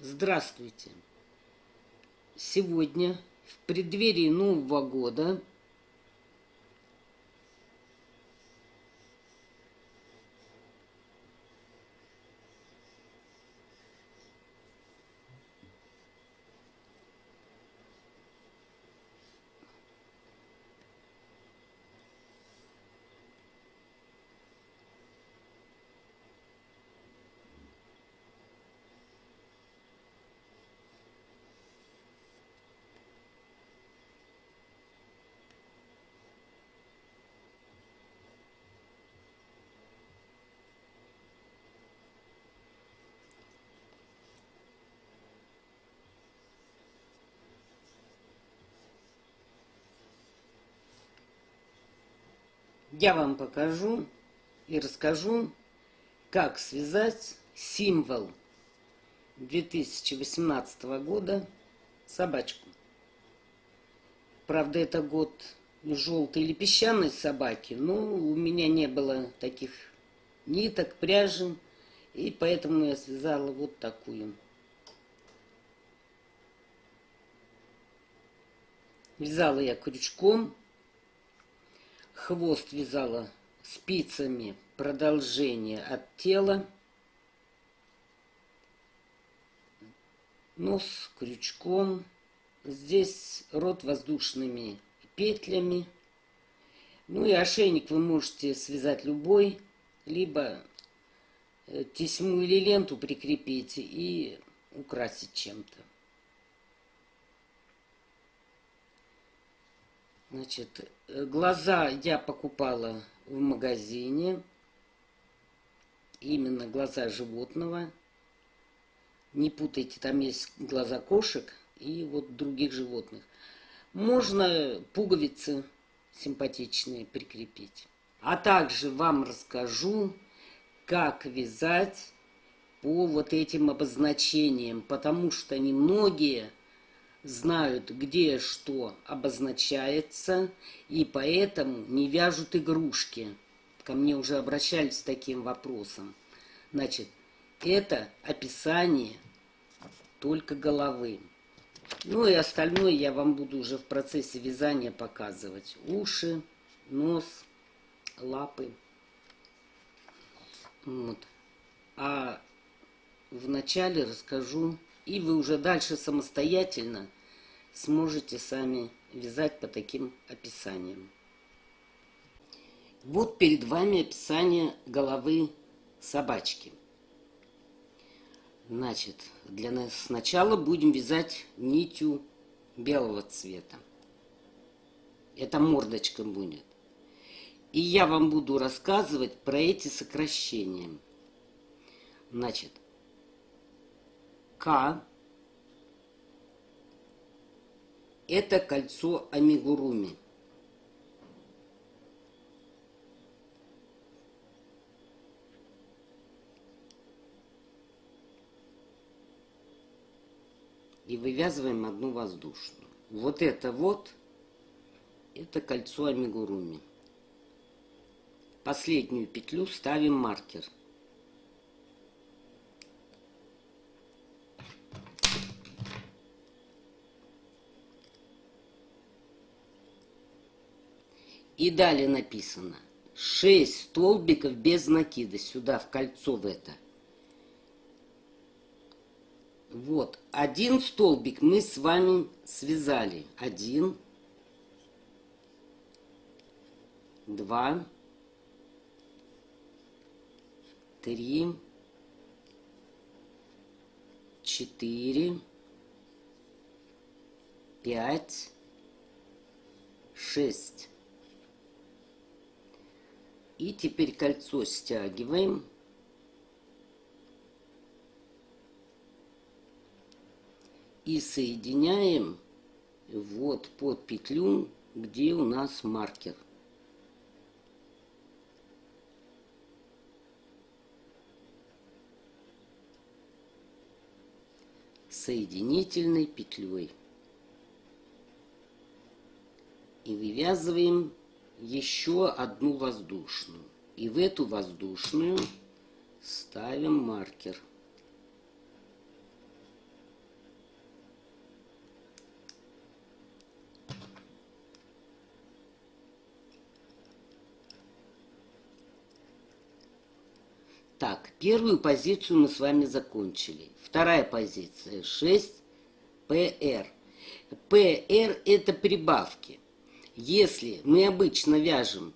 Здравствуйте! Сегодня, в преддверии Нового года, я вам покажу и расскажу, как связать символ 2018 года собачку. Правда, это год желтой или песчаной собаки, но у меня не было таких ниток, пряжи, и поэтому я связала вот такую. Вязала я крючком, хвост вязала спицами, продолжение от тела, нос крючком, здесь рот воздушными петлями. Ну и ошейник вы можете связать любой, либо тесьму или ленту прикрепить и украсить чем-то. Значит, глаза я покупала в магазине, именно глаза животного. Не путайте, там есть глаза кошек и вот других животных. Можно пуговицы симпатичные прикрепить. А также вам расскажу, как вязать по вот этим обозначениям, потому что немногие знают, где что обозначается, и поэтому не вяжут игрушки. Ко мне уже обращались с таким вопросом. Значит, это описание только головы. Ну и остальное я вам буду уже в процессе вязания показывать. Уши, нос, лапы. Вот. А вначале расскажу, и вы уже дальше самостоятельно сможете сами вязать по таким описаниям. Вот перед вами описание головы собачки. Значит, для нас сначала будем вязать нитью белого цвета. Это мордочка будет. И я вам буду рассказывать про эти сокращения. Значит, К – это кольцо амигуруми. И вывязываем одну воздушную. Вот это кольцо амигуруми. Последнюю петлю ставим маркер. И далее написано 6 столбиков без накида сюда, в кольцо в это. Вот, один столбик мы с вами связали. 1, 2, 3, 4, 5, 6. И теперь кольцо стягиваем. И соединяем вот под петлю, где у нас маркер. Соединительной петлей. И вывязываем еще одну воздушную. И в эту воздушную ставим маркер. Так, первую позицию мы с вами закончили. Вторая позиция 6 ПР. ПР это прибавки. Если мы обычно вяжем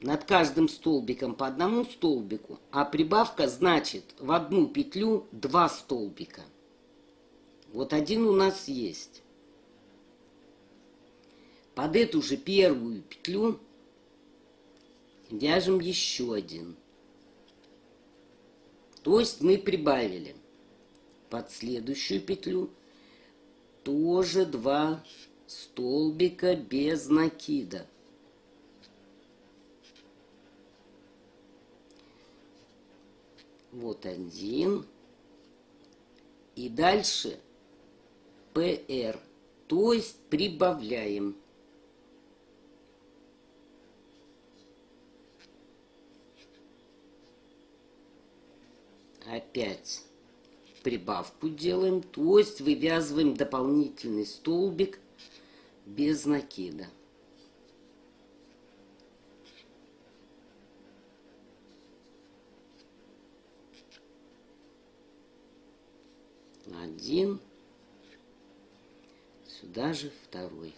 над каждым столбиком по одному столбику, а прибавка значит в одну петлю 2 столбика. Вот один у нас есть. Под эту же первую петлю вяжем еще один. То есть мы прибавили под следующую петлю тоже 2 столбика без накида. Вот один. И дальше ПР, то есть прибавляем. Опять прибавку делаем, то есть вывязываем дополнительный столбик без накида. Один, сюда же второй.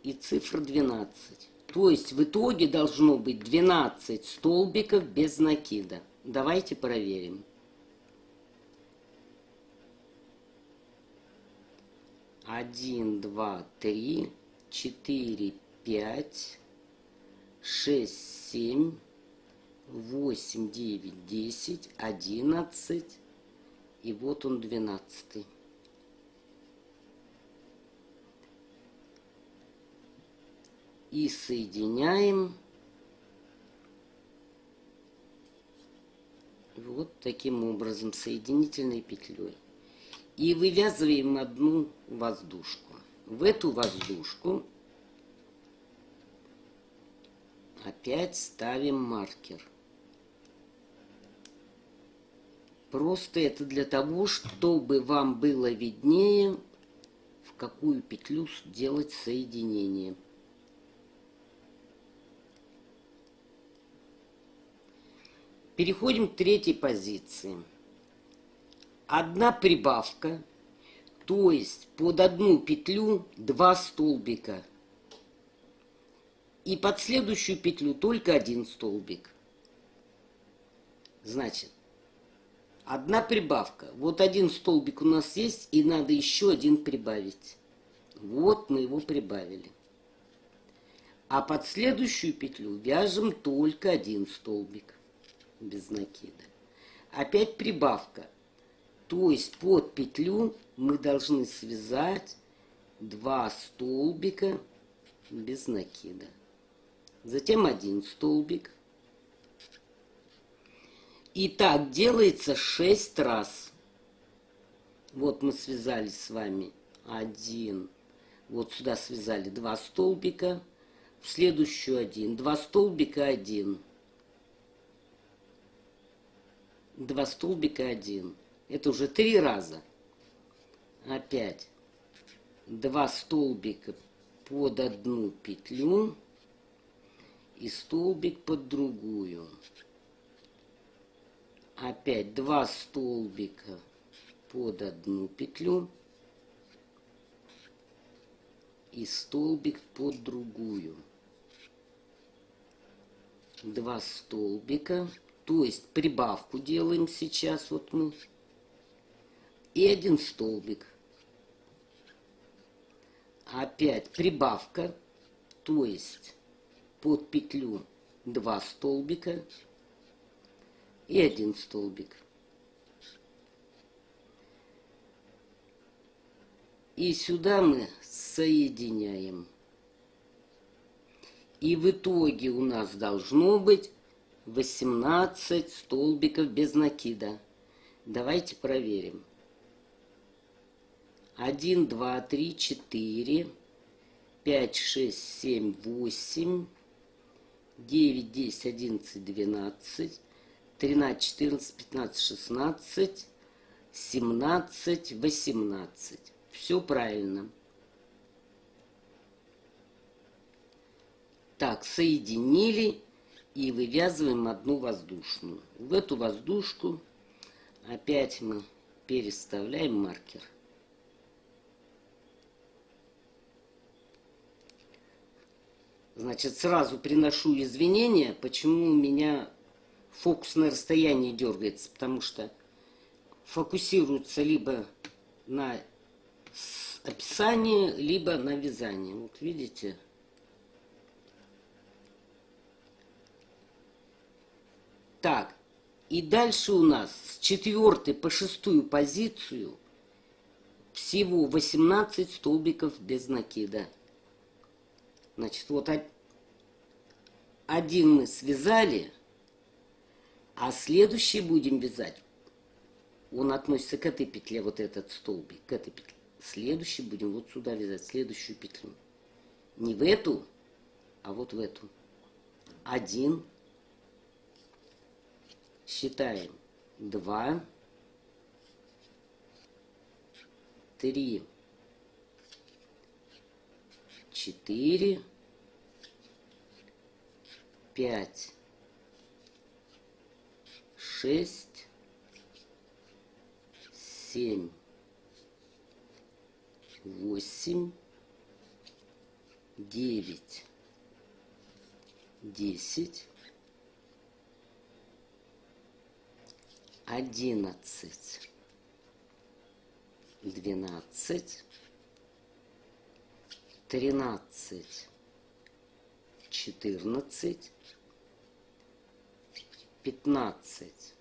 И цифра 12. То есть в итоге должно быть 12 столбиков без накида. Давайте проверим. 1, 2, 3, 4, 5, 6, 7, 8, 9, 10, 11. И вот он 12. И соединяем вот таким образом соединительной петлей. И вывязываем одну воздушку. В эту воздушку опять ставим маркер. Просто это для того, чтобы вам было виднее, в какую петлю делать соединение. Переходим к третьей позиции. Одна прибавка, то есть под одну петлю 2 столбика. И под следующую петлю только 1 столбик. Значит, одна прибавка. Вот 1 столбик у нас есть, и надо еще 1 прибавить. Вот мы его прибавили. А под следующую петлю вяжем только 1 столбик без накида. Опять прибавка. То есть под петлю мы должны связать 2 столбика без накида. Затем 1 столбик. И так делается 6 раз. Вот мы связали с вами 1. Вот сюда связали 2 столбика. В следующую 1. 2 столбика 1. 2 столбика 1. Это уже 3 раза. Опять 2 столбика под одну петлю и столбик под другую. Опять 2 столбика под одну петлю и столбик под другую. 2 столбика. То есть прибавку делаем сейчас вот мы. И 1 столбик. Опять прибавка. То есть под петлю 2 столбика и 1 столбик. И сюда мы соединяем. И в итоге у нас должно быть 18 столбиков без накида. Давайте проверим. 1, 2, 3, 4, 5, 6, 7, 8, 9, 10, 11, 12, 13, 14, 15, 16, 17, 18. Все правильно. Так, соединили. И вывязываем одну воздушную. В эту воздушку опять мы переставляем маркер. Значит, сразу приношу извинения, почему у меня фокусное расстояние дергается, потому что фокусируется либо на описании, либо на вязании. Вот видите? Так, и дальше у нас с 4 по 6 позицию всего 18 столбиков без накида. Значит, вот один мы связали, а следующий будем вязать. Он относится к этой петле, вот этот столбик, к этой петле. Следующий будем вот сюда вязать, следующую петлю. Не в эту, а вот в эту. 1. Считаем. 2. 3. 4. 5. 6. 7. 8. 9. 10. 11. 12. 13. 14. 15.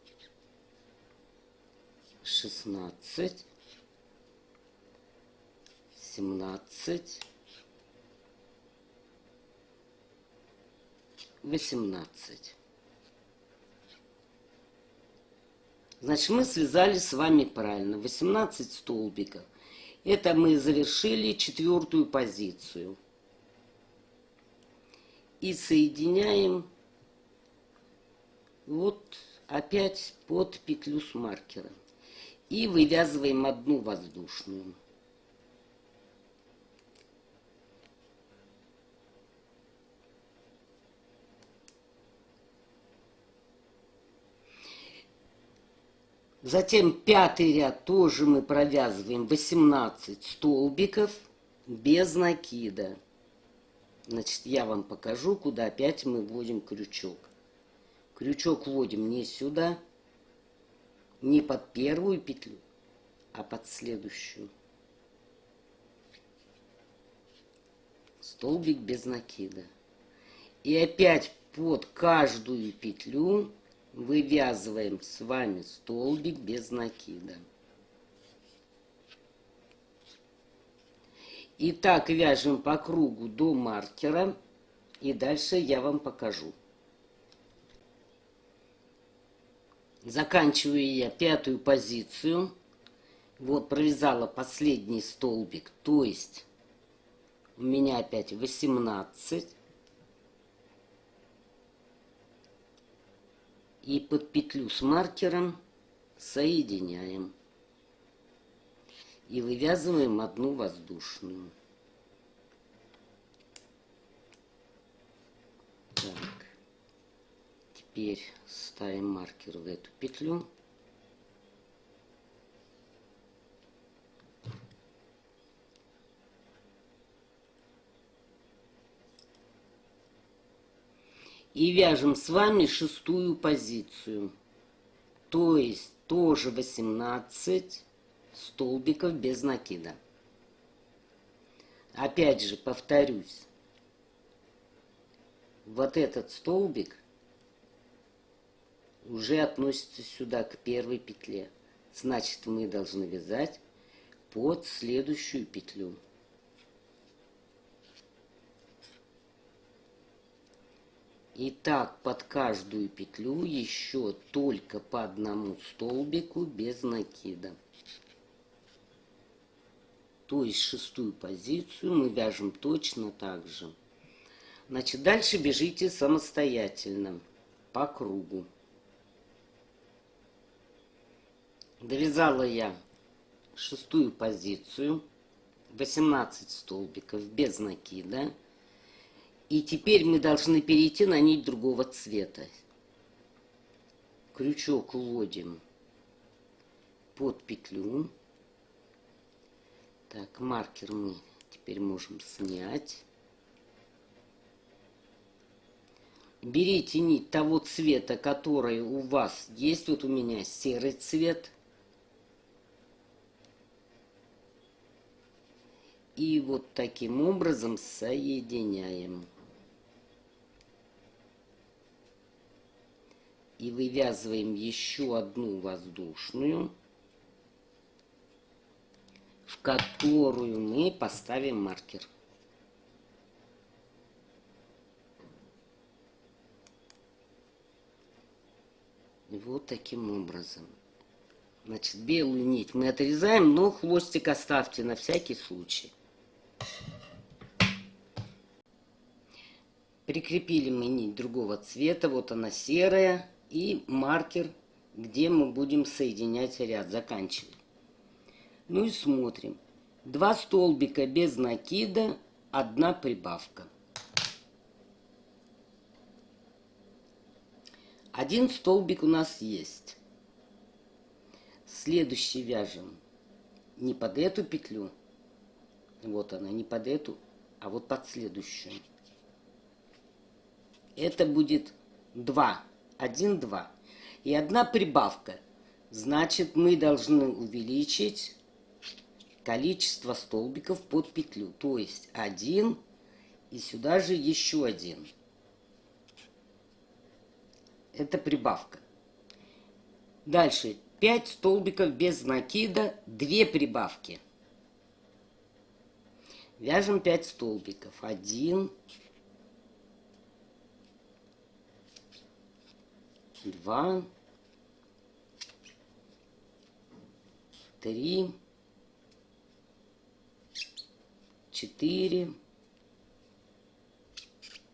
16. 17. 18. Значит, мы связали с вами правильно 18 столбиков. Это мы завершили 4 позицию. И соединяем вот опять под петлю с маркером. И вывязываем одну воздушную. Затем 5-й ряд тоже мы провязываем 18 столбиков без накида. Значит, я вам покажу, куда опять мы вводим крючок. Крючок вводим не сюда, не под первую петлю, а под следующую. Столбик без накида. И опять под каждую петлю вывязываем с вами столбик без накида. И так вяжем по кругу до маркера. И дальше я вам покажу. Заканчиваю я 5-ю позицию. Вот провязала последний столбик. То есть у меня опять 18. И под петлю с маркером соединяем. И вывязываем одну воздушную. Так. Теперь ставим маркер в эту петлю. И вяжем с вами 6-ю позицию. То есть тоже 18 столбиков без накида. Опять же повторюсь. Вот этот столбик уже относится сюда, к первой петле. Значит, мы должны вязать под следующую петлю. И так под каждую петлю еще только по одному столбику без накида. То есть 6-ю позицию мы вяжем точно так же. Значит, дальше бежите самостоятельно по кругу. Довязала я 6-ю позицию, 18 столбиков без накида. И теперь мы должны перейти на нить другого цвета. Крючок вводим под петлю. Так, маркер мы теперь можем снять. Берите нить того цвета, который у вас есть. Вот у меня серый цвет. И вот таким образом соединяем. И вывязываем еще одну воздушную, в которую мы поставим маркер. Вот таким образом. Значит, белую нить мы отрезаем, но хвостик оставьте на всякий случай. Прикрепили мы нить другого цвета, вот она серая, и маркер, где мы будем соединять ряд, заканчивать. Ну и смотрим. 2 столбика без накида, 1 прибавка. 1 столбик у нас есть. Следующий вяжем не под эту петлю, вот она, не под эту, а вот под следующую. Это будет 2, 1, 2 и 1 прибавка. Значит, мы должны увеличить количество столбиков под петлю. То есть 1 и сюда же еще 1. Это прибавка. Дальше 5 столбиков без накида, 2 прибавки. Вяжем 5 столбиков. 1, 2, 3, 4,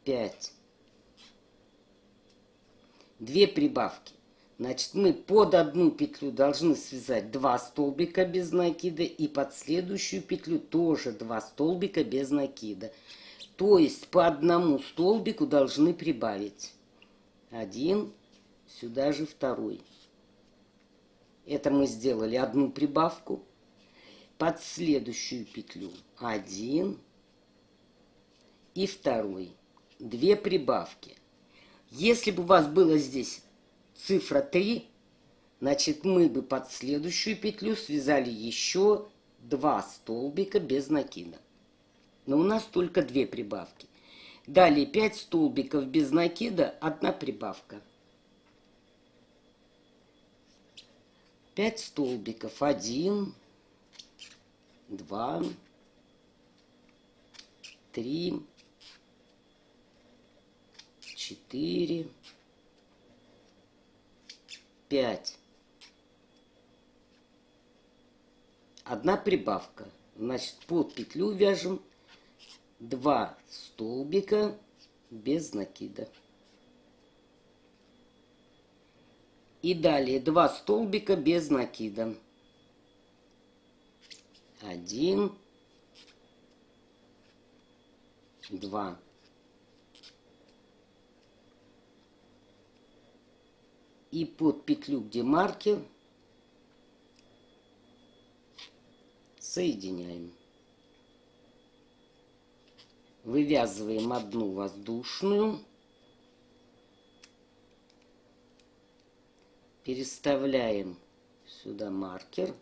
5. 2 прибавки. Значит, мы под одну петлю должны связать 2 столбика без накида и под следующую петлю тоже 2 столбика без накида. То есть по одному столбику должны прибавить. 1, сюда же 2. Это мы сделали 1 прибавку. Под следующую петлю 1 и 2. 2 прибавки. Если бы у вас было здесь цифра 3, значит мы бы под следующую петлю связали еще 2 столбика без накида. Но у нас только 2 прибавки. Далее 5 столбиков без накида, 1 прибавка. 5 столбиков. 1, 2, 3, 4, 5. 1 прибавка. Значит, под петлю вяжем 2 столбика без накида. И далее 2 столбика без накида. 1, 2. И под петлю, где маркер, соединяем. Вывязываем 1 воздушную. Переставляем сюда маркер.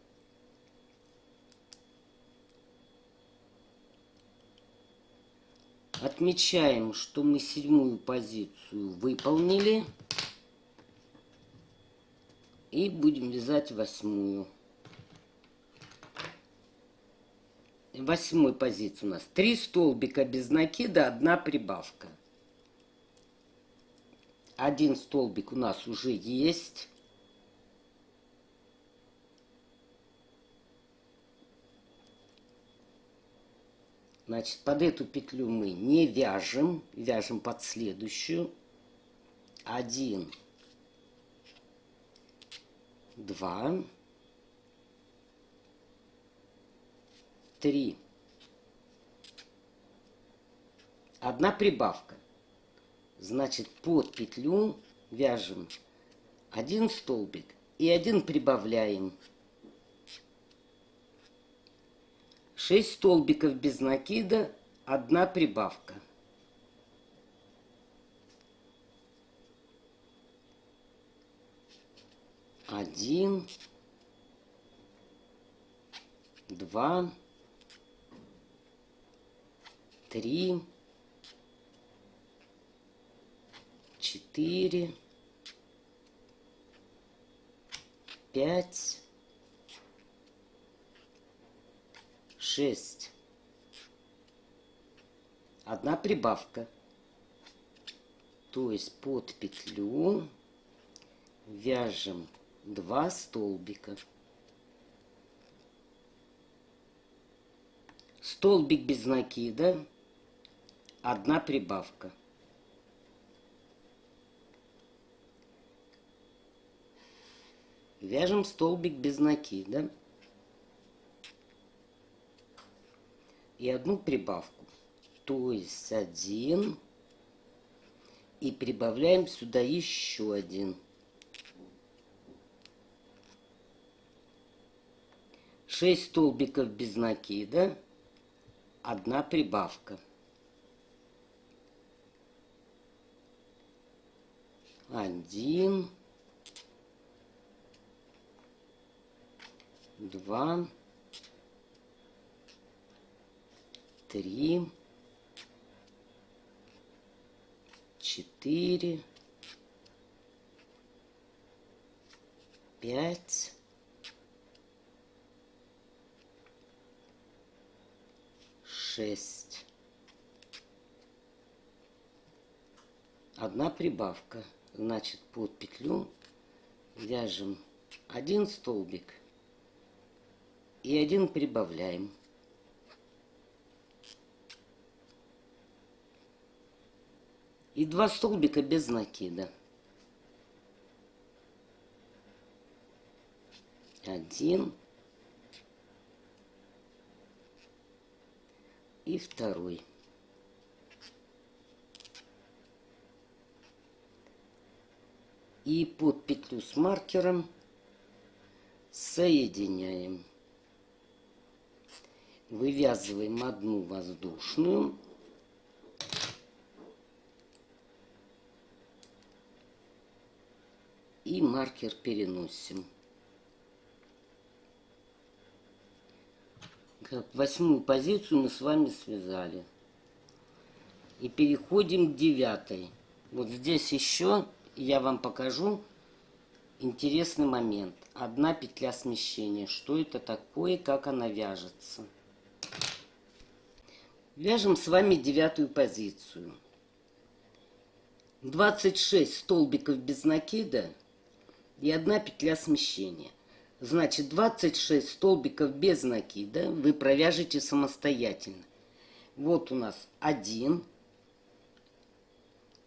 Отмечаем, что мы 7-ю позицию выполнили. И будем вязать 8-ю. 8-й позиции у нас 3 столбика без накида, 1 прибавка. 1 столбик у нас уже есть. Значит, под эту петлю мы не вяжем, вяжем под следующую. 1, 2, 3, одна прибавка. Значит, под петлю вяжем один столбик и один прибавляем. 6 столбиков без накида, одна прибавка. Один, два, три, четыре, 5, 6. Одна прибавка. То есть под петлю вяжем 2 столбика. Столбик без накида, одна прибавка. Вяжем столбик без накида и одну прибавку. То есть один. И прибавляем сюда еще один. 6 столбиков без накида, одна прибавка. Один, два, три, 4, 5, 6. Одна прибавка. Значит, под петлю вяжем один столбик и один прибавляем. И 2 столбика без накида. Один и второй. И под петлю с маркером соединяем. Вывязываем одну воздушную. И маркер переносим. Как 8-ю позицию мы с вами связали. И переходим к 9-й. Вот здесь еще я вам покажу интересный момент. Одна петля смещения. Что это такое, как она вяжется. Вяжем с вами 9-ю позицию. 26 столбиков без накида и одна петля смещения. Значит, 26 столбиков без накида вы провяжете самостоятельно. Вот у нас один.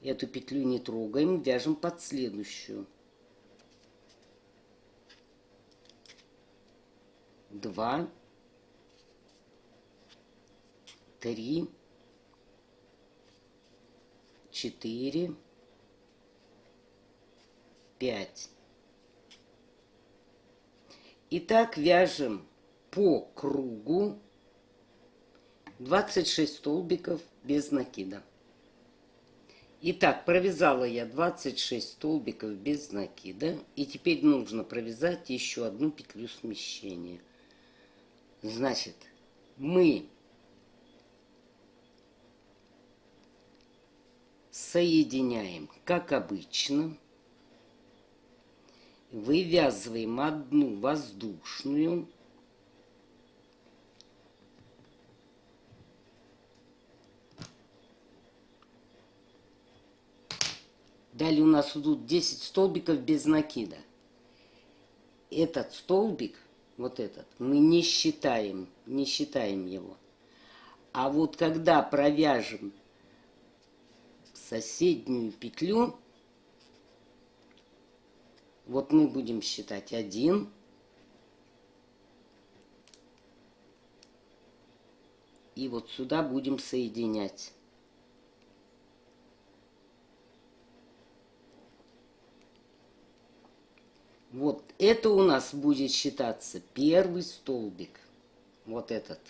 Эту петлю не трогаем, вяжем под следующую. 2, 3, 4, 5. Итак, вяжем по кругу 26 столбиков без накида. Итак, провязала я 26 столбиков без накида. И теперь нужно провязать еще одну петлю смещения. Значит, мы соединяем, как обычно. Вывязываем одну воздушную. Далее у нас идут 10 столбиков без накида. Этот столбик, вот этот, мы не считаем его. А вот когда провяжем соседнюю петлю, вот мы будем считать 1, и вот сюда будем соединять. Вот это у нас будет считаться первый столбик. Вот этот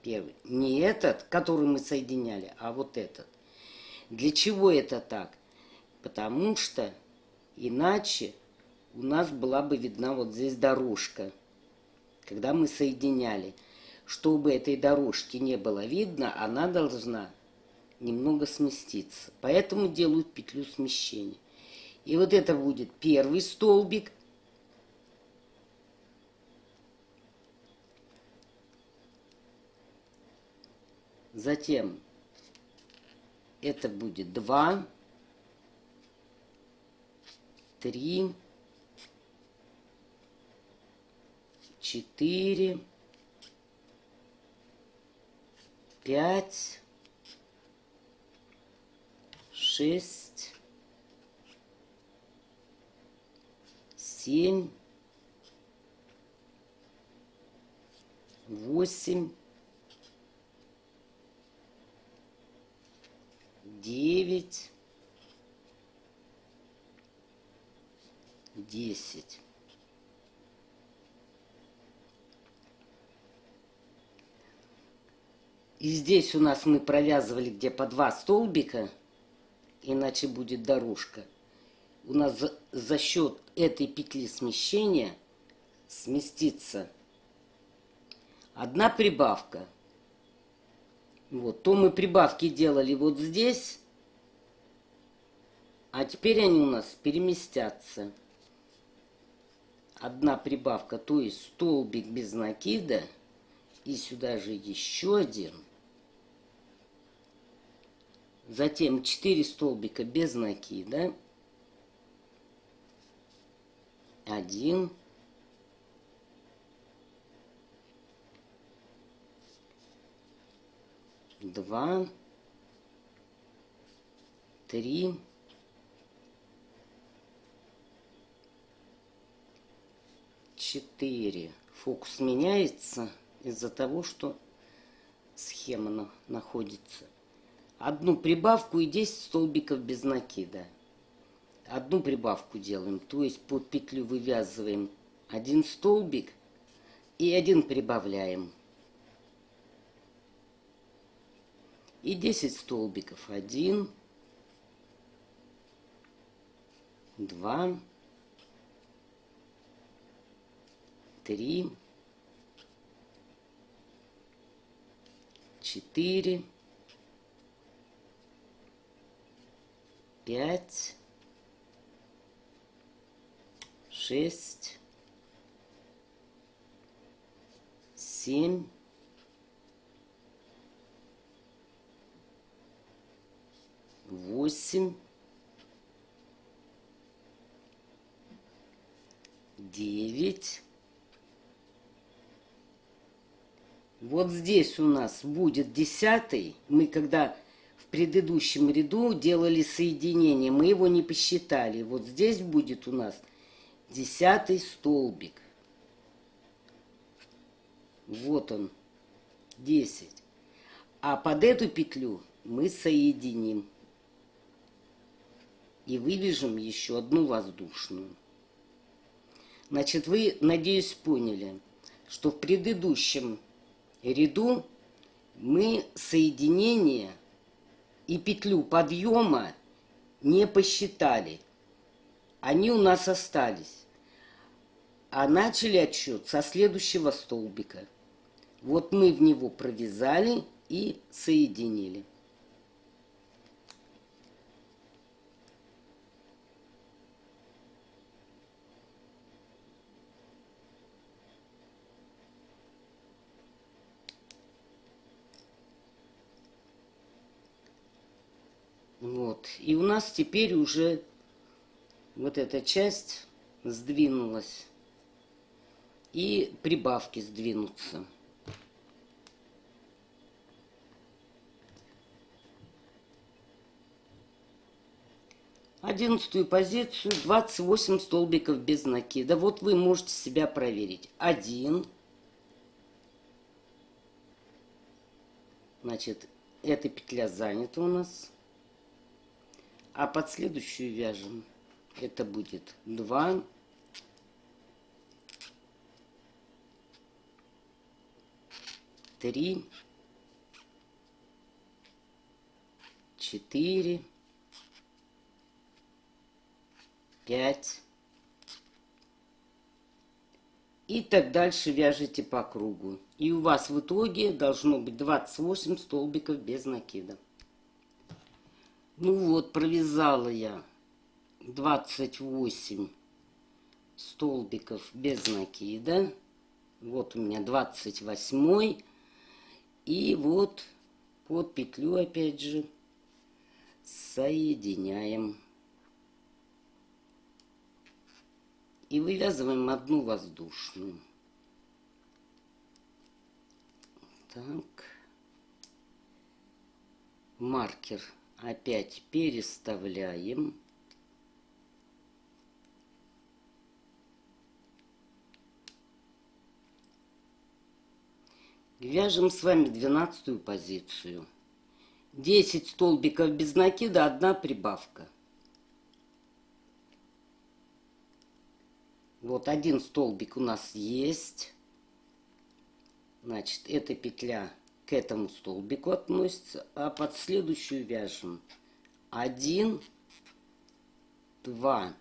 первый. Не этот, который мы соединяли, а вот этот. Для чего это так? Потому что иначе у нас была бы видна вот здесь дорожка, когда мы соединяли. Чтобы этой дорожки не было видно, она должна немного сместиться. Поэтому делают петлю смещения. И вот это будет первый столбик. Затем это будет 2, 3, 4, 5, 6, 7, 8, 9, 10. И здесь у нас мы провязывали где по 2 столбика, иначе будет дорожка. У нас за счет этой петли смещения сместится одна прибавка. Вот, то мы прибавки делали вот здесь, а теперь они у нас переместятся. Одна прибавка, то есть столбик без накида, и сюда же еще один. Затем 4 столбика без накида. 1. 2, 3, 4. Фокус меняется из-за того, что схема находится. Одну прибавку и 10 столбиков без накида. Одну прибавку делаем, то есть под петлю вывязываем 1 столбик и 1 прибавляем. И 10 столбиков. 1, 2, 3, 4, 5, 6, 7, 8, 9. Вот здесь у нас будет 10-й. Мы когда в предыдущем ряду делали соединение, мы его не посчитали. Вот здесь будет у нас 10-й столбик. Вот он, 10. А под эту петлю мы соединим. И вывяжем еще одну воздушную. Значит, вы, надеюсь, поняли, что в предыдущем ряду мы соединение и петлю подъема не посчитали. Они у нас остались. А начали отсчет со следующего столбика. Вот мы в него провязали и соединили. Вот. И у нас теперь уже вот эта часть сдвинулась. И прибавки сдвинутся. Одиннадцатую позицию, 28 столбиков без накида. Вот вы можете себя проверить. 1. Значит, эта петля занята у нас. А под следующую вяжем. Это будет 2, 3, 4, 5. И так дальше вяжете по кругу. И у вас в итоге должно быть 28 столбиков без накида. Ну вот, провязала я 28 столбиков без накида. Вот у меня 28. И вот под петлю опять же соединяем. И вывязываем одну воздушную. Так. Маркер опять переставляем. Вяжем с вами 12-ю позицию. 10 столбиков без накида, 1 прибавка. Вот 1 столбик у нас есть. Значит, эта петля к этому столбику относится, а под следующую вяжем 1, 2,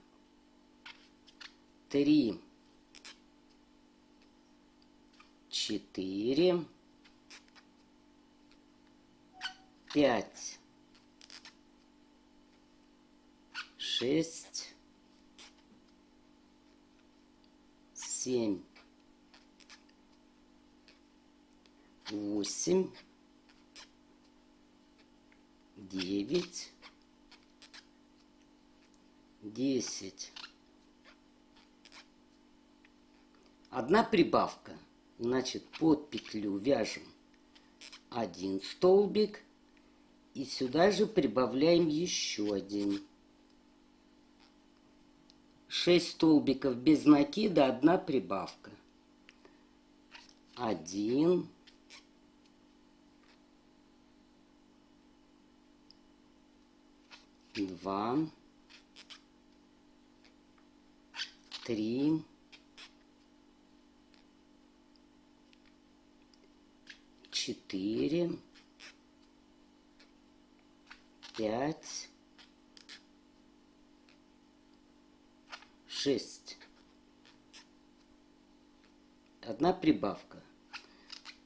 3, 4, 5, 6, 7, 8, 9, 10. 1 прибавка. Значит, под петлю вяжем 1 столбик. И сюда же прибавляем еще 1. 6 столбиков без накида, 1 прибавка. 1, 2, 3, 4, 5, 6. 1 прибавка.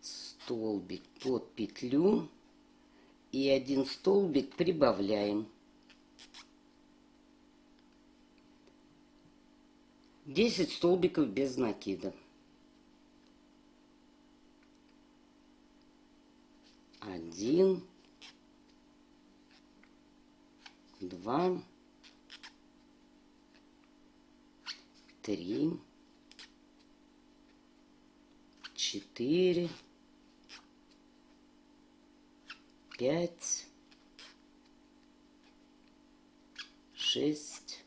Столбик под петлю и 1 столбик прибавляем. 10 столбиков без накида. 1, 2, 3, 4, 5, 6,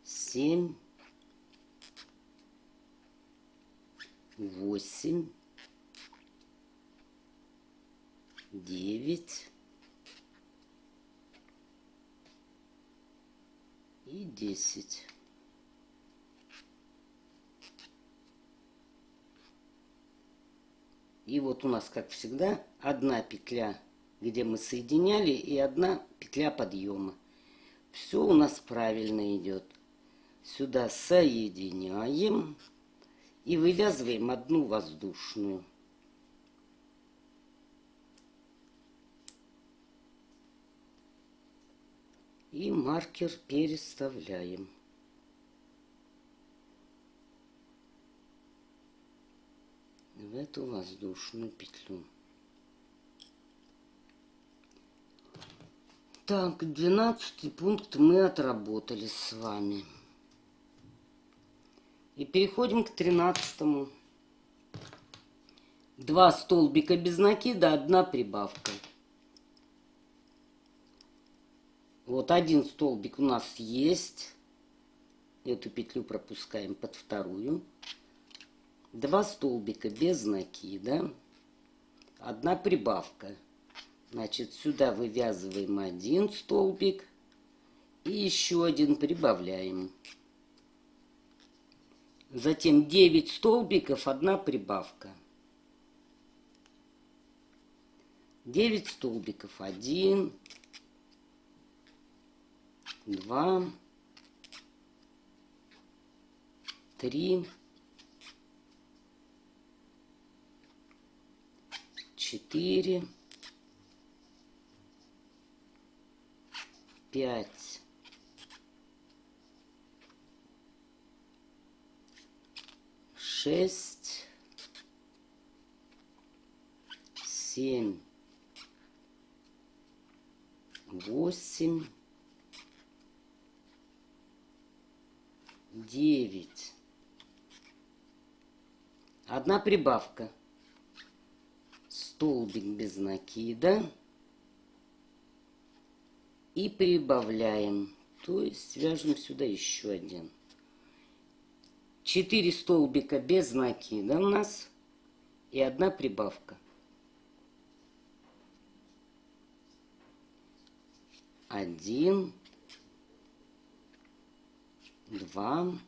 7, 8, 9 и 10. И вот у нас, как всегда, 1 петля, где мы соединяли, и 1 петля подъема. Все у нас правильно идет. Сюда соединяем и вывязываем 1 воздушную. И маркер переставляем. В эту воздушную петлю. Так, 12 пункт мы отработали с вами. И переходим к 13-му. 2 столбика без накида, 1 прибавка. Вот 1 столбик у нас есть. Эту петлю пропускаем под 2. 2 столбика без накида, 1 прибавка. Значит, сюда вывязываем 1 столбик и еще 1 прибавляем. Затем 9 столбиков, 1 прибавка. 9 столбиков. 1, 2, 3, 4, 5, 6, 7, 8, 9. 1 прибавка. Столбик без накида. И прибавляем. То есть вяжем сюда еще 1. 4 столбика без накида у нас. И 1 прибавка. 1, 2,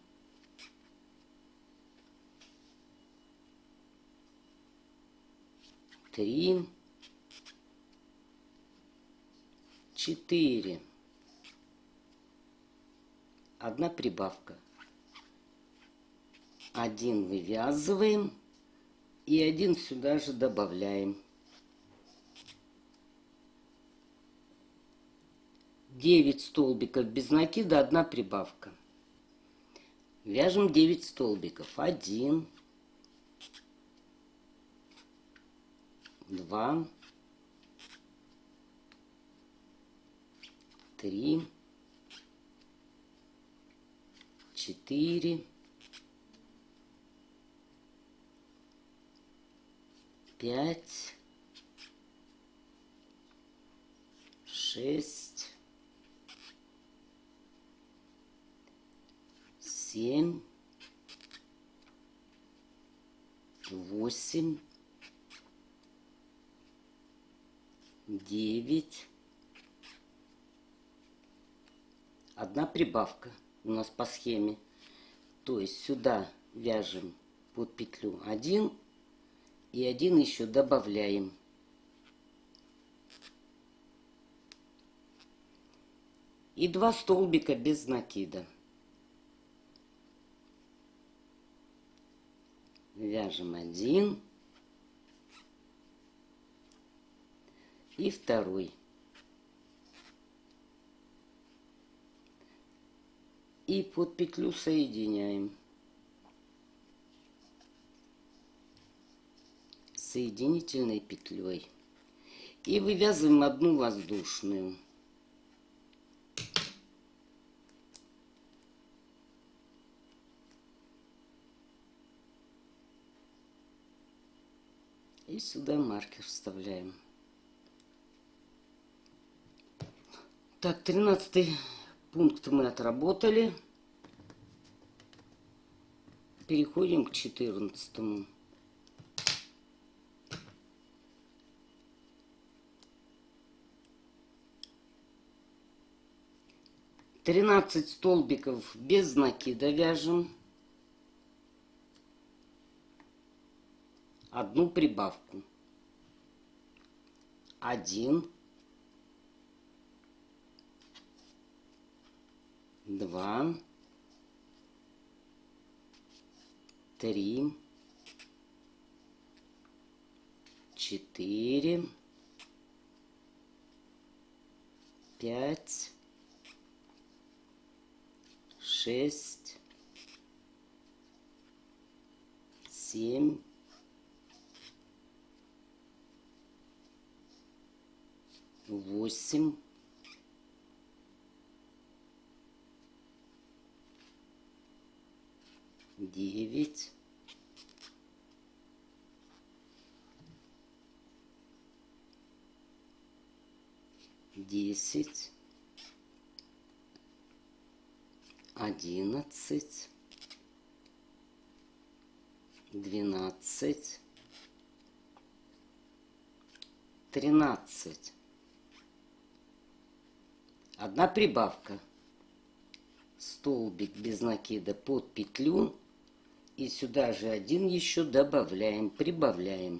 3, 4. 1 прибавка. 1 вывязываем и 1 сюда же добавляем. 9 столбиков без накида, 1 прибавка. Вяжем 9 столбиков. 1, 2, 3, 4, 5, 6, 7, 8, 9. 1 прибавка у нас по схеме. То есть сюда вяжем под петлю 1 и 1 еще добавляем. И 2 столбика без накида. Вяжем 1 и 2. И под петлю соединяем. Соединительной петлей. И вывязываем 1 воздушную. И сюда маркер вставляем. Так, 13 пункт мы отработали. Переходим к 14. Тринадцать столбиков без накида вяжем. 1 прибавку. 1, 2, 3, 4, 5, 6, 7, 8, 9, 10, 11, 12, 13. 1 прибавка. Столбик без накида под петлю И сюда же один еще добавляем, прибавляем.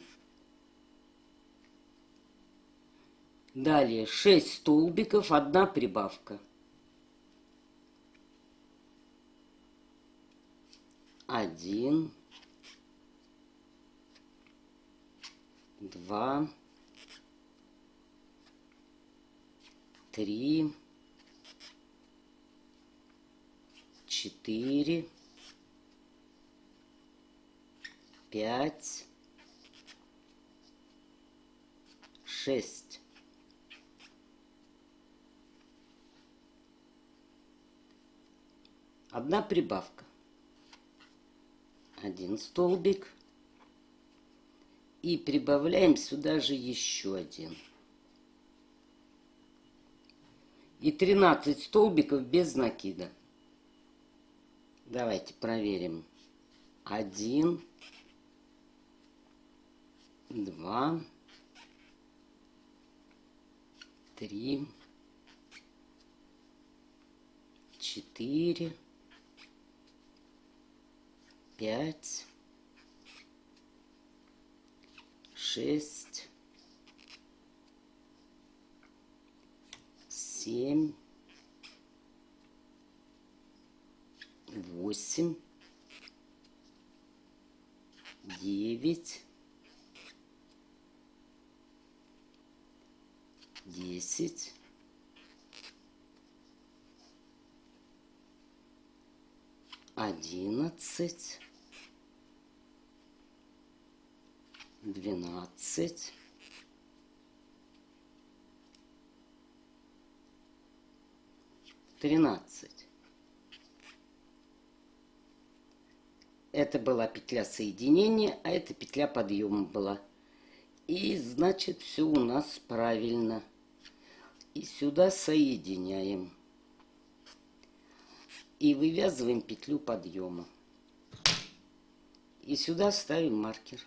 Далее 6 столбиков, 1 прибавка. 1, 2, 3, 4, 5, 6. Одна прибавка. 1 столбик. И прибавляем сюда же еще 1. И 13 столбиков без накида. Давайте проверим. 1, 2, 3, 4, 5, 6, 7, 8, 9, 10, 11, 12, 13. Это была петля соединения, а это петля подъема была. И значит, все у нас правильно. И сюда соединяем. И вывязываем петлю подъема. И сюда ставим маркер.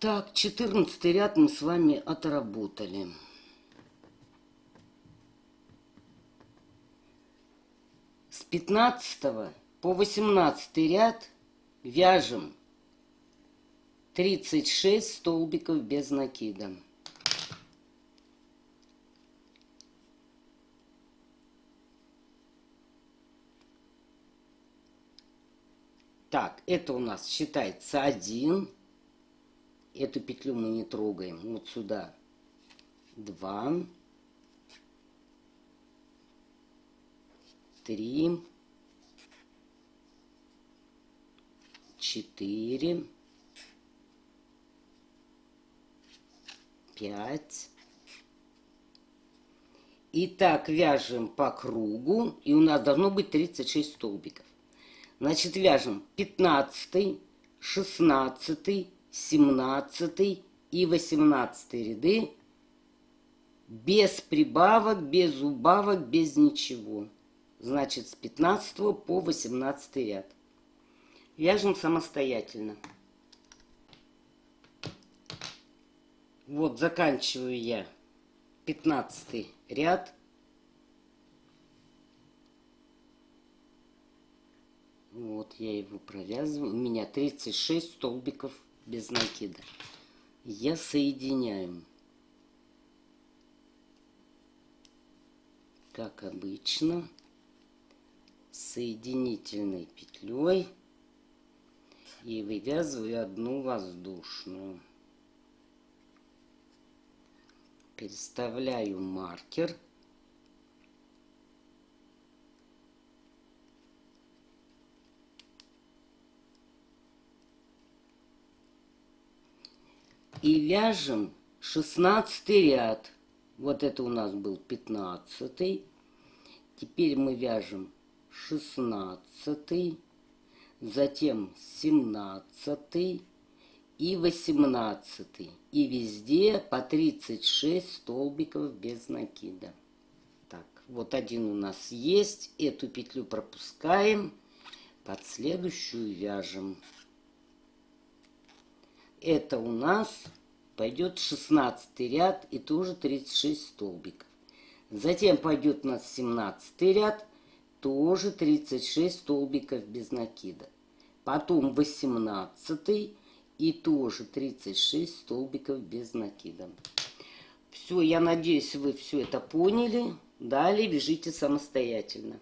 Так, 14 ряд мы с вами отработали. С 15 по 18 ряд вяжем 36 столбиков без накида. Так, это у нас считается 1. Эту петлю мы не трогаем. Вот сюда 2, 3, 4, 5. И так вяжем по кругу. И у нас должно быть 36 столбиков. Значит, вяжем 15, 16, 17 и 18 ряды без прибавок, без убавок, без ничего. Значит, с 15 по 18 ряд. Вяжем самостоятельно. Вот заканчиваю я 15 ряд. Вот я его провязываю. У меня 36 столбиков без накида. Я соединяю, как обычно, соединительной петлей и вывязываю одну воздушную. Переставляю маркер. И вяжем 16 ряд. Вот это у нас был 15. Теперь мы вяжем 16, затем 17 и 18. И везде по 36 столбиков без накида. Так, вот один у нас есть. Эту петлю пропускаем. Под следующую вяжем. Это у нас пойдет 16 ряд и тоже 36 столбиков. Затем пойдет у нас 17 ряд, тоже 36 столбиков без накида. Потом 18 и тоже 36 столбиков без накида. Все, я надеюсь, вы все это поняли. Далее вяжите самостоятельно.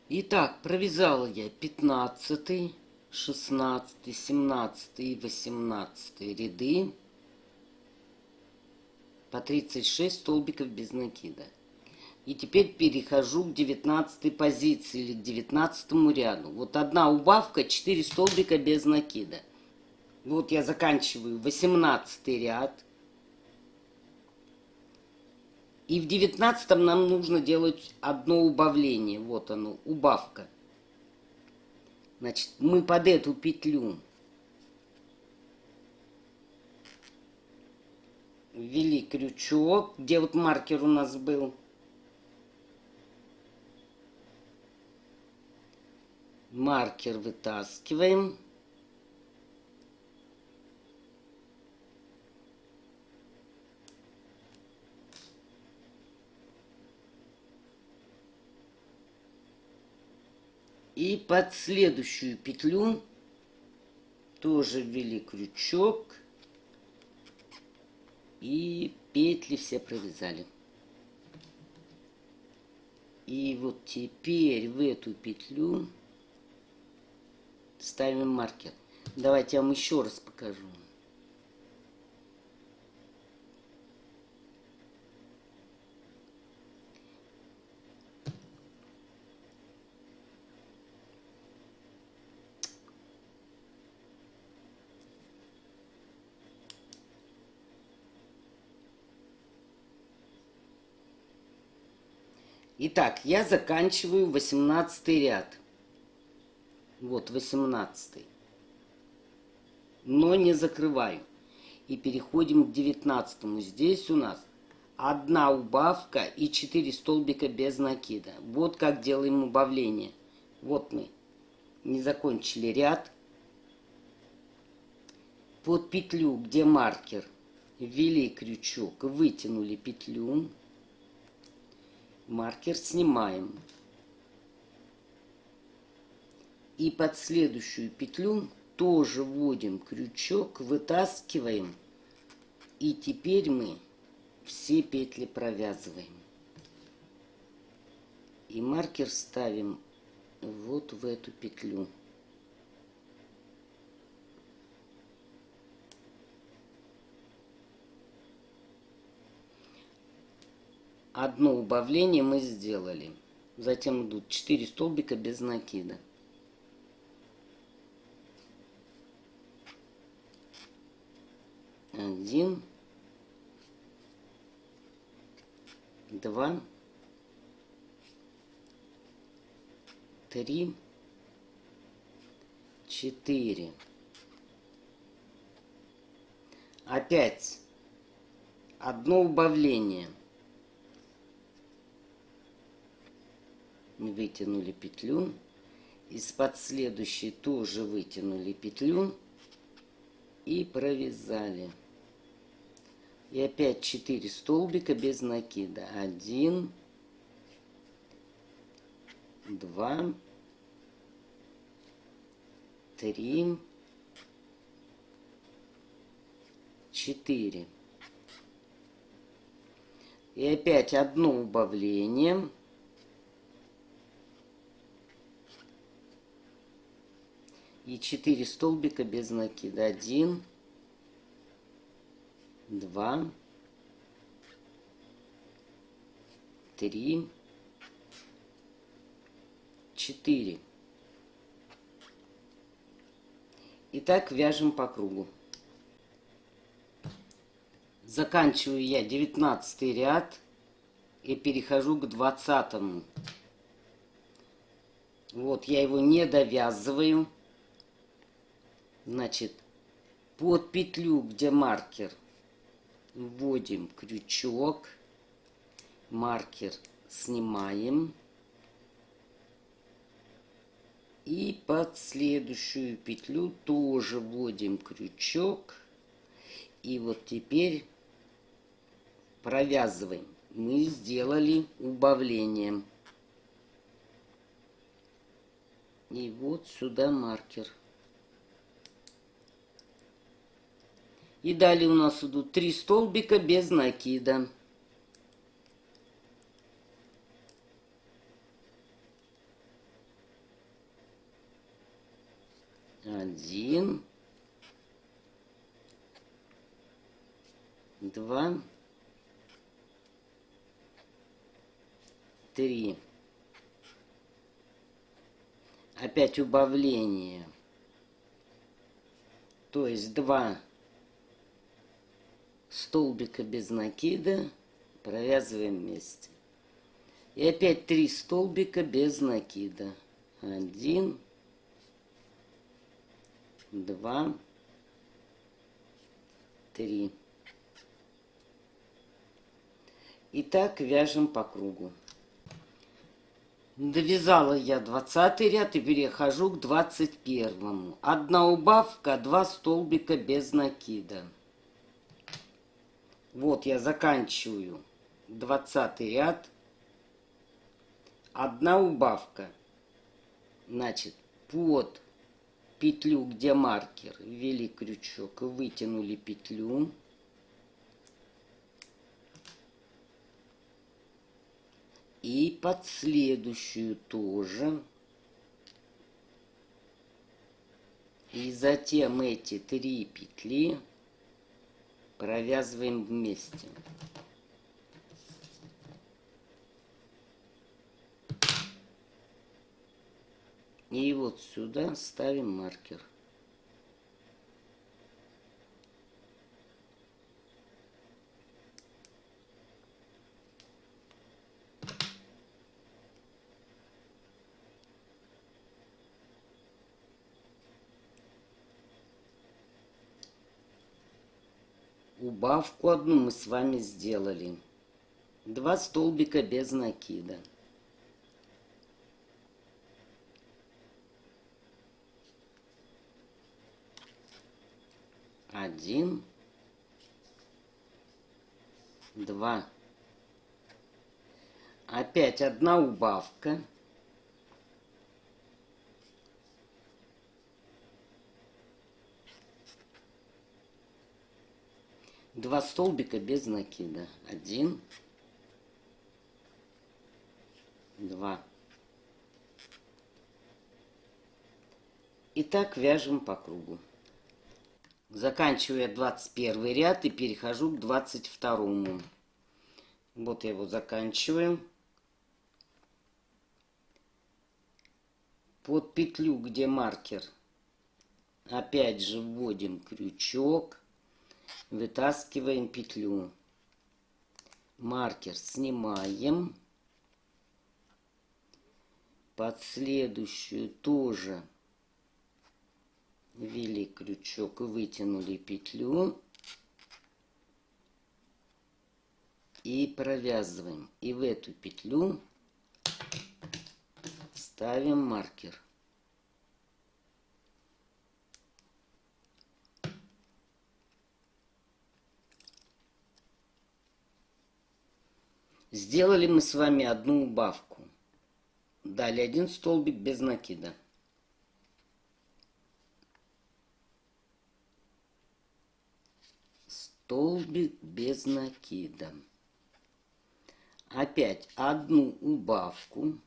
Итак, провязала я 15, 16, 17 и 18 ряды по 36 столбиков без накида. И теперь перехожу к 19 позиции или к 19 ряду. Вот одна убавка, 4 столбика без накида. Вот я заканчиваю 18 ряд. И в 19 нам нужно делать одно убавление. Вот оно, убавка. Значит, мы под эту петлю ввели крючок, где вот маркер у нас был. Маркер вытаскиваем. И под следующую петлю тоже ввели крючок. И петли все провязали. И вот теперь в эту петлю ставим маркер. Давайте я вам еще раз покажу. Итак, я заканчиваю 18 ряд. Вот 18. Но не закрываю. И переходим к 19. Здесь у нас одна убавка и 4 столбика без накида. Вот как делаем убавление. Вот мы не закончили ряд. Под петлю, где маркер, ввели крючок, вытянули петлю. Маркер снимаем. И под следующую петлю тоже вводим крючок, вытаскиваем. И теперь мы все петли провязываем. И маркер ставим вот в эту петлю. Одно убавление мы сделали. Затем идут 4 столбика без накида. Один, два, три, 4. Опять одно убавление. Вытянули петлю. Из-под следующей тоже вытянули петлю. И провязали. И опять 4 столбика без накида. 1, 2, 3, 4. И опять одно убавление. И 4 столбика без накида. 1, 2, 3, 4. И так вяжем по кругу. Заканчиваю я 19 ряд и перехожу к 20. Вот я его не довязываю. Значит, под петлю, где маркер, вводим крючок, маркер снимаем. И под следующую петлю тоже вводим крючок И вот теперь провязываем. Мы сделали убавление. И вот сюда маркер. И далее у нас идут 3 столбика без накида. Один, два, три. Опять убавление. То есть 2 столбика без накида провязываем вместе. И опять 3 столбика без накида. 1, 2, 3. И так вяжем по кругу. Довязала я 20 ряд и перехожу к 21. Одна убавка, 2 столбика без накида. Вот я заканчиваю 20 ряд. Одна убавка. Значит, под петлю, где маркер, ввели крючок и вытянули петлю. И под следующую тоже. И затем эти 3 петли провязываем вместе. И вот сюда ставим маркер. Убавку одну мы с вами сделали. 2 столбика без накида. Один, 2. Опять одна убавка. Два столбика без накида. 1, 2. И так вяжем по кругу. Заканчиваю я 21 ряд и перехожу к 22. Вот я его заканчиваю. Под петлю, где маркер, опять же вводим крючок, вытаскиваем петлю. Маркер снимаем. Под следующую тоже ввели крючок и вытянули петлю. И провязываем. И в эту петлю ставим маркер. Сделали мы с вами одну убавку. Далее 1 столбик без накида. Столбик без накида. Опять одну убавку.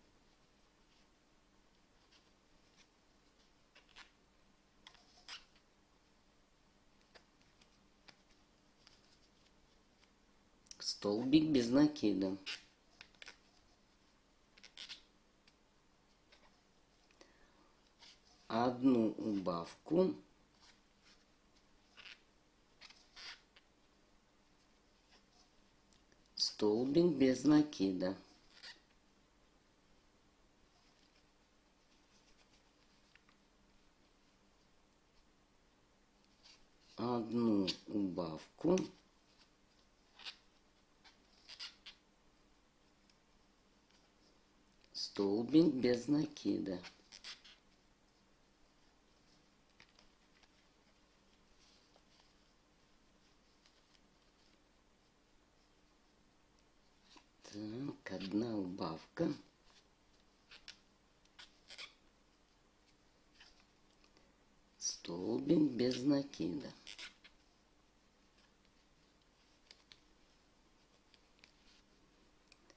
Столбик без накида. Одну убавку. Столбик без накида. Одну убавку. Столбик без накида. убавка. Столбик без накида.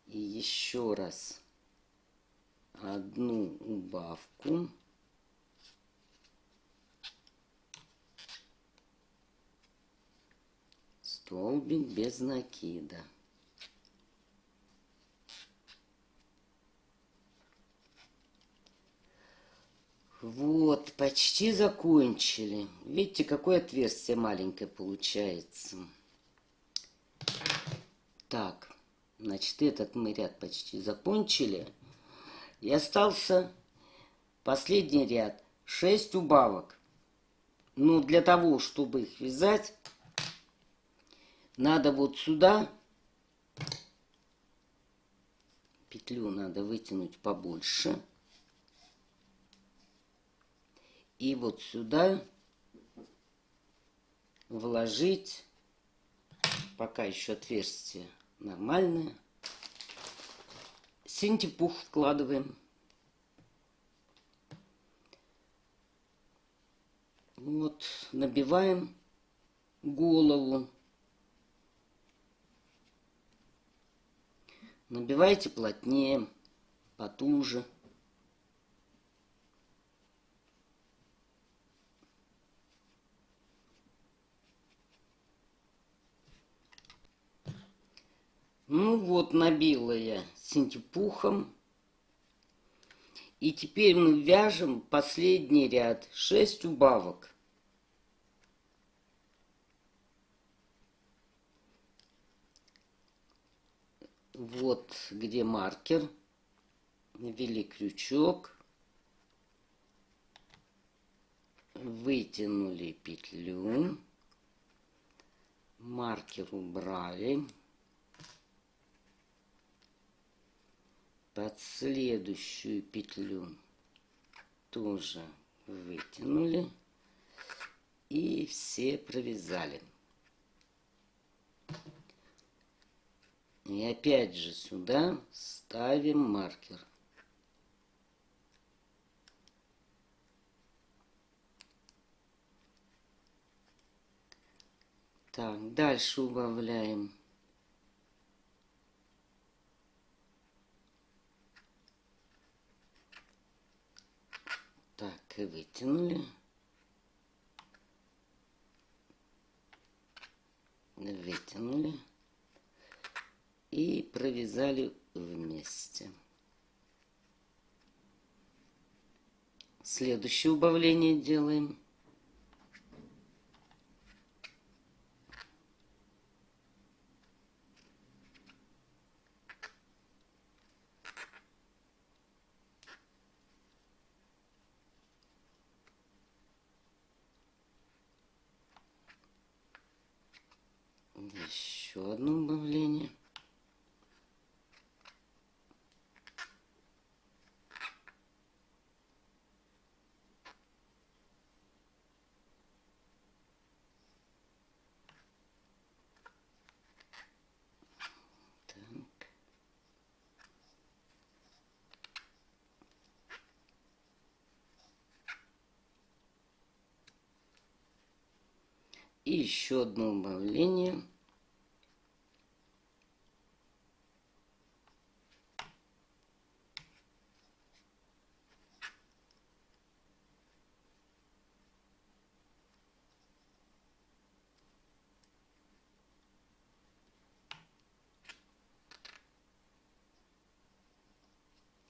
И еще раз одну убавку. Столбик без накида. Вот, почти закончили. Видите, какое отверстие маленькое получается. Так, значит, этот мы ряд почти закончили. И остался последний ряд. 6 убавок. Но для того, чтобы их вязать, надо вот сюда петлю надо вытянуть побольше. И вот сюда вложить, пока еще отверстие нормальное, синтепух вкладываем. Вот, набиваем голову. Набивайте плотнее, потуже. Ну вот, набила я синтепухом. И теперь мы вяжем последний ряд. 6 убавок. Вот где маркер. Ввели крючок. Вытянули петлю. Маркер убрали. Под следующую петлю тоже вытянули. И все провязали. И опять же сюда ставим маркер. Так, дальше убавляем. Так, и вытянули. Вытянули. И провязали вместе. Следующее убавление делаем. Еще одно убавление. Так. И еще одно убавление.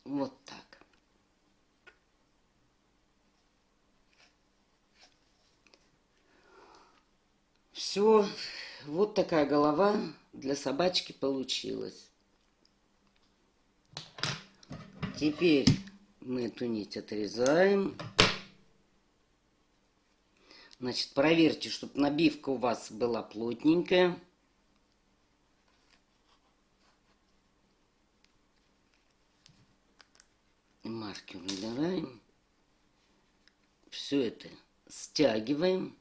Вот так. Все. Вот такая голова для собачки получилась. Теперь мы эту нить отрезаем. Значит, проверьте, чтобы набивка у вас была плотненькая. Маркер убираем. Все это стягиваем.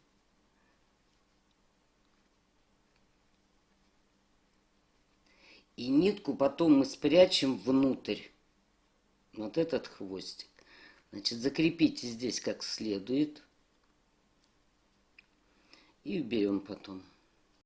И нитку потом мы спрячем внутрь. Вот этот хвостик. Значит, закрепите здесь как следует. И уберем потом.